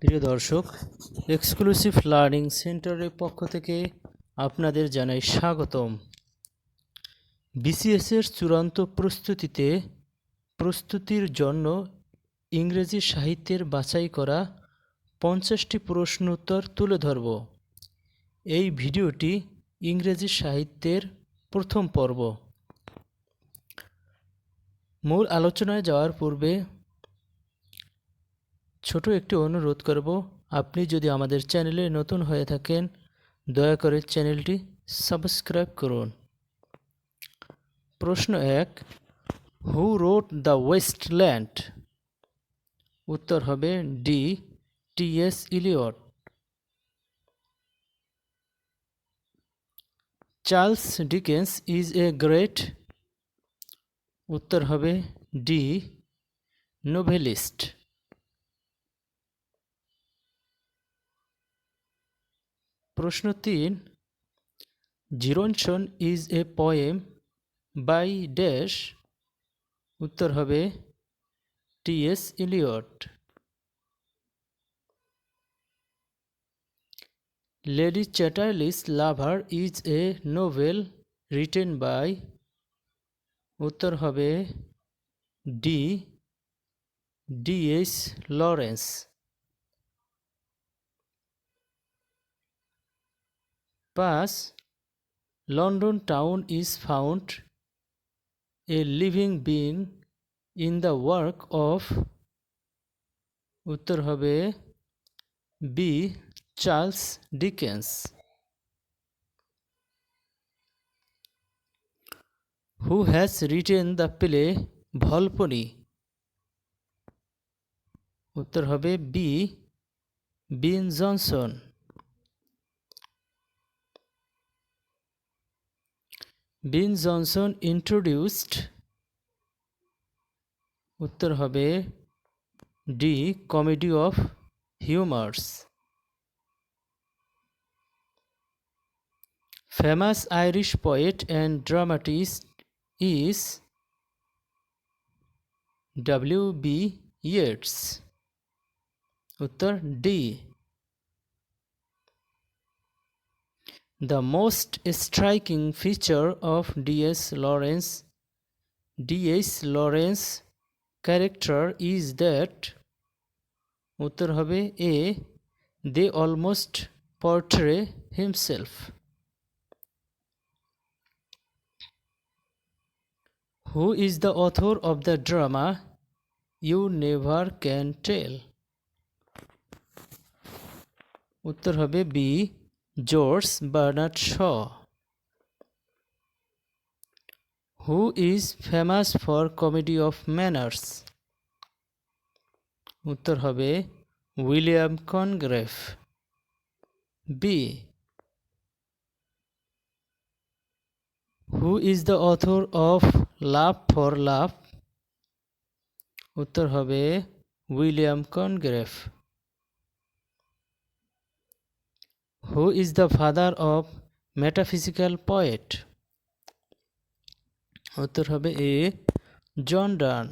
প্রিয় দর্শক, exclusive learning সেন্টারের পক্ষ থেকে আপনাদের জানাই স্বাগতম। বিসিএসের চূড়ান্ত প্রস্তুতির জন্য ইংরেজি সাহিত্যের বাছাই করা 50টি প্রশ্ন উত্তর তুলে ধরব। এই ভিডিওটি ইংরেজি সাহিত্যের প্রথম পর্ব। মূল আলোচনায় যাওয়ার পূর্বে ছোট একটি অনুরোধ করব, আপনি যদি আমাদের চ্যানেলে নতুন হয়ে থাকেন দয়া করে চ্যানেলটি সাবস্ক্রাইব করুন। প্রশ্ন 1, হু রোট দ্য ওয়েস্টল্যান্ড? উত্তর হবে D, T S. Eliot. Charles Dickens is a great? উত্তর হবে ডি, নোভেলিস্ট। প্রশ্ন 3, Gerontion is a poem by dash? উত্তর হবে T S. Eliot. Lady Chatterley's lover is a novel written by? উত্তর হবে D, D H. Lawrence. Pass, London town is found a living being in the work of? উত্তর হবে B, Charles Dickens. Who has written the play Volpone? উত্তর হবে B, Ben Jonson. বিন Johnson introduced? উত্তর হবে D, comedy of humours. Famous Irish poet and dramatist is? W B. Yeats. উত্তর D. The most striking feature of D.H. Lawrence character is that? উত্তর হবে এ, they almost portray himself. Who is the author of the drama You Never Can Tell? উত্তর হবে B, George Bernard Shaw. Who is famous for comedy of manners? উত্তর হবে William Congreve. B, Who is the author of Laugh for Laugh? উত্তর হবে William কনগ্রেভ। Who is the father of metaphysical poet? উত্তর হবে এ, জন ডান।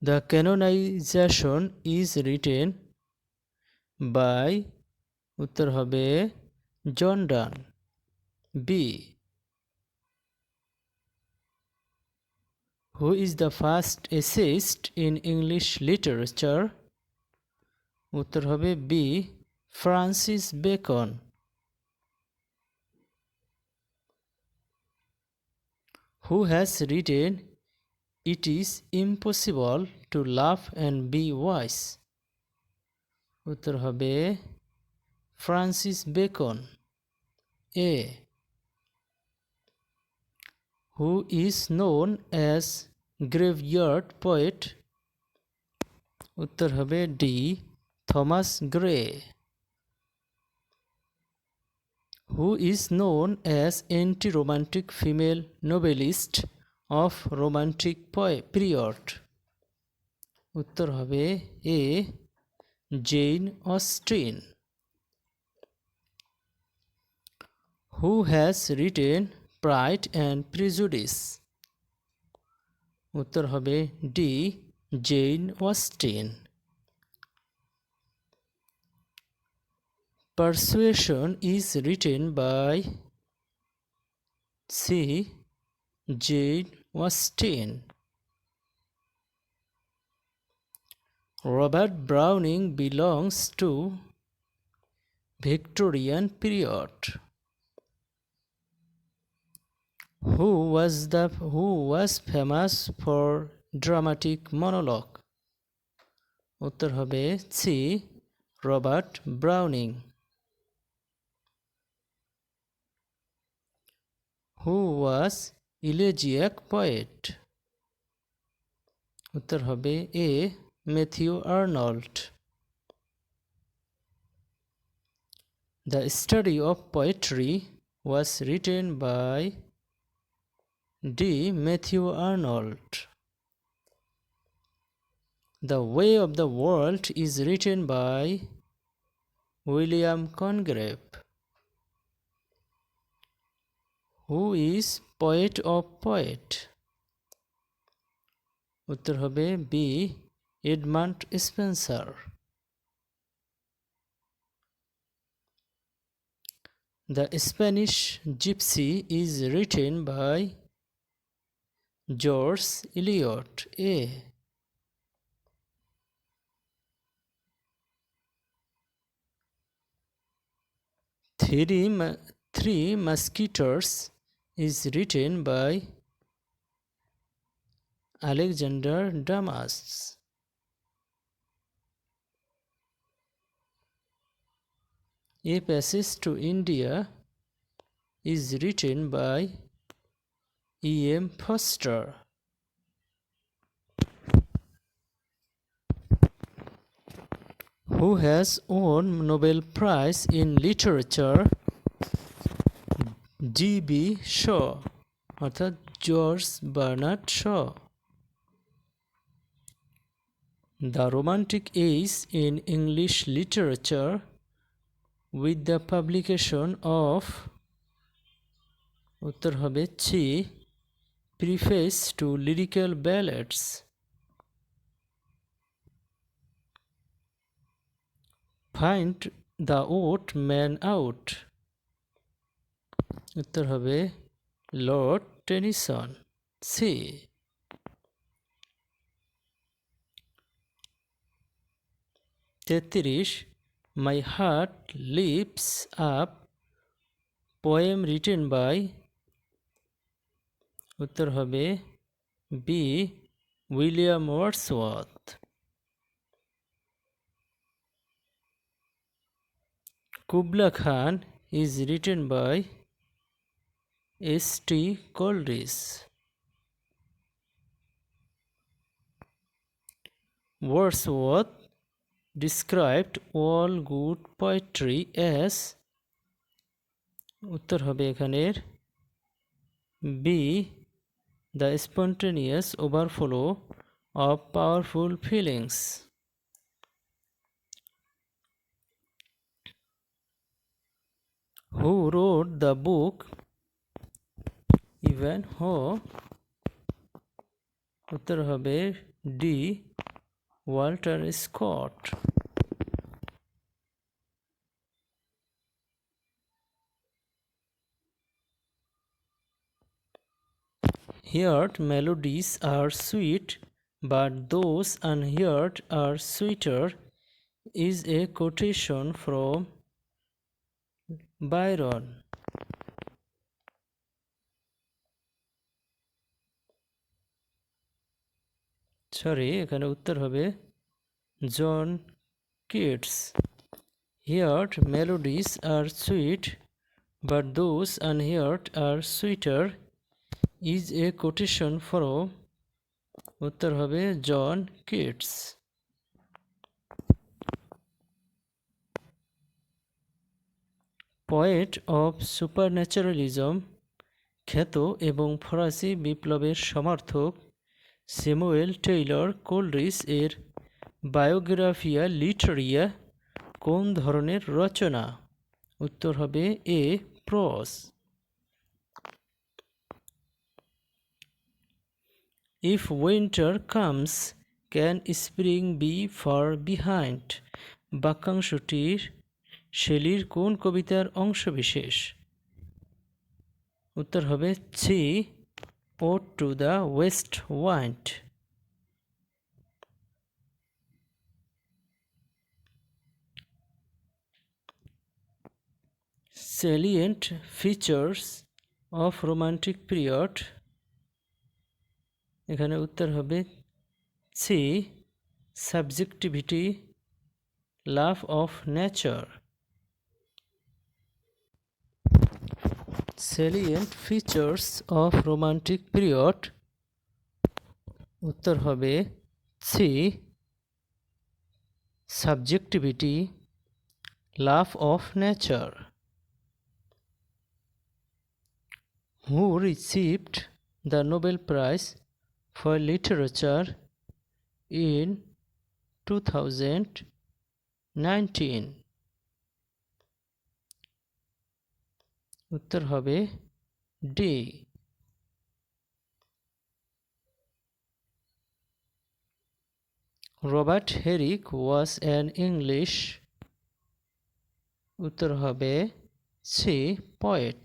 The canonization is written by? উত্তর হবে John Donne. B, Who is the first essayist in English literature? উত্তর হবে B, Francis Bacon. Who has written It is impossible to laugh and be wise? উত্তর হবে Francis Bacon. A, Who is known as graveyard poet? উত্তর হবে D, Thomas Gray. Who is known as anti-romantic female novelist of romantic period? উত্তর হবে A, Jane Austen. Who has written Pride and Prejudice? উত্তর হবে D, Jane Austen. Persuasion is written by C. Jane Austen. Robert Browning belongs to Victorian period. Who was famous for dramatic monologue? উত্তর হবে C Robert Browning. Who was elegiac poet? উত্তর হবে A Matthew Arnold. The study of poetry was written by D. Matthew Arnold. The Way of the World is written by William Congreve. Who is poet of poet? উত্তর হবে B Edmund Spenser. The Spanish Gypsy is written by George Eliot. A. Three Musketeers is written by Alexander Dumas. A Passage to India is written by E.M. Forster. Who has won Nobel Prize in Literature? G.B. Shaw অর্থাৎ George Bernard Shaw. The Romantic Age in English Literature with the publication of উত্তর হবে C Preface to Lyrical Ballads. Find the odd man out. উত্তর হবে Lord Tennyson C. 33 My Heart Leaps Up poem written by উত্তর হবে B William Wordsworth. Kubla Khan is written by S.T. Coleridge. Wordsworth described all good poetry as উত্তর হবে এখানের B the spontaneous overflow of powerful feelings. Who wrote the book Ivanhoe? উত্তর হবে D Walter Scott. Heard melodies are sweet, but those unheard are sweeter is a quotation from Byron. Sorry এখানে উত্তর হবে John Keats. Heard melodies are sweet, but those unheard are sweeter is a quotation from উত্তর হবে John Keats. Poet of Supernaturalism খ্যাত এবং ফরাসি বিপ্লবের সমর্থক স্যামুয়েল টেইলর কোলরিজ এর বায়োগ্রাফিয়া লিটারিয়া কোন ধরনের রচনা? উত্তর হবে A prose. If winter comes, can spring be far behind বাক্যাংশটির শেলির কোন কবিতার অংশবিশেষ? উত্তর হবে C ode to the west wind. Salient features of romantic period, এখানে উত্তর হবে C subjectivity, love of nature. Salient features of romantic period, উত্তর হবে C subjectivity, love of nature. Who received the Nobel Prize for Literature in 2019? উত্তর হবে D. Robert Herrick was an English, উত্তর হবে C poet.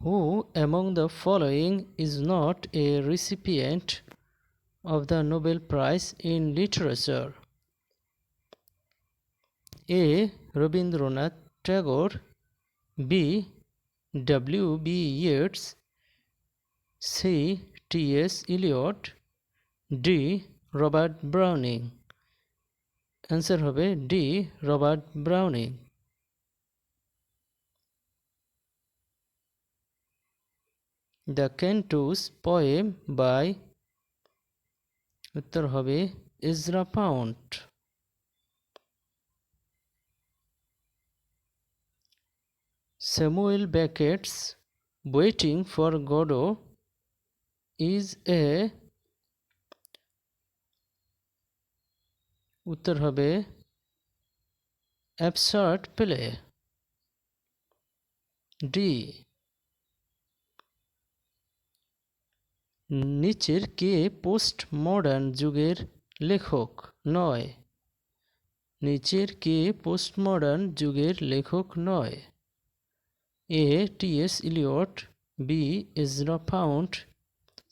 Who among the following is not a recipient of the Nobel Prize in Literature? A. Rabindranath Tagore, B. W.B. Yeats, C. T.S. Eliot, D. Robert Browning. Answer হবে D. Robert Browning. The Cantus poem by, উত্তর হবে Ezra Pound. Samuel Beckett's Waiting for Godot is a, উত্তর হবে absurd play, D. নিচের কে post modern যুগের লেখক নয়? নিচের কে পোস্ট মডার্ন যুগের লেখক নয়? A. T S. Eliot, B. Ezra Pound,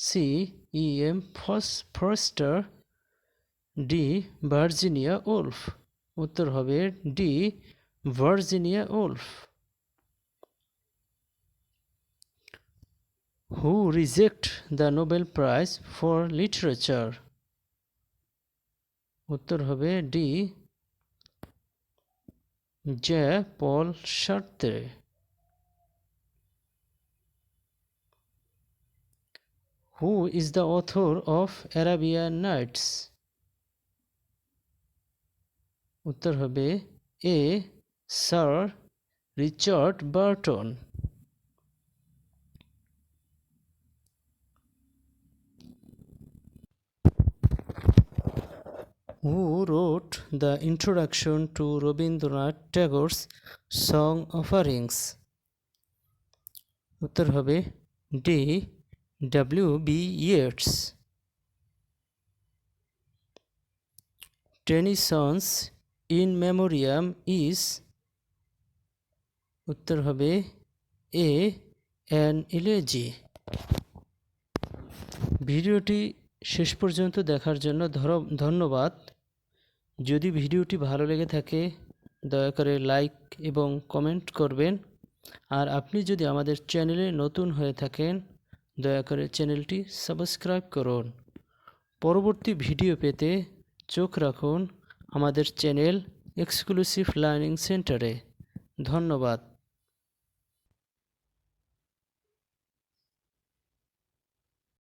C. E M. Forster, D. Virginia Woolf. উত্তর হবে D. Virginia Woolf. Who reject the Nobel Prize for Literature? উত্তর হবে D. J. Paul Sartre. Who is the author of Arabian Nights? উত্তর হবে A. Sir Richard Burton. Who wrote the introduction to Rabindranath Tagore's Song Offerings? উত্তর হবে D. W.B. Yeats. Tennyson's In Memoriam is, উত্তর হবে এ. an elegy. ভিডিওটি শেষ পর্যন্ত দেখার জন্য ধন্যবাদ। যদি ভিডিওটি ভালো লেগে থাকে দয়া করে লাইক এবং কমেন্ট করবেন। আর আপনি যদি আমাদের চ্যানেলে নতুন হয়ে থাকেন দয়া করে চ্যানেলটি সাবস্ক্রাইব করুন। পরবর্তী ভিডিও পেতে চোখ রাখুন আমাদের চ্যানেল এক্সক্লুসিভ লার্নিং সেন্টারে। ধন্যবাদ।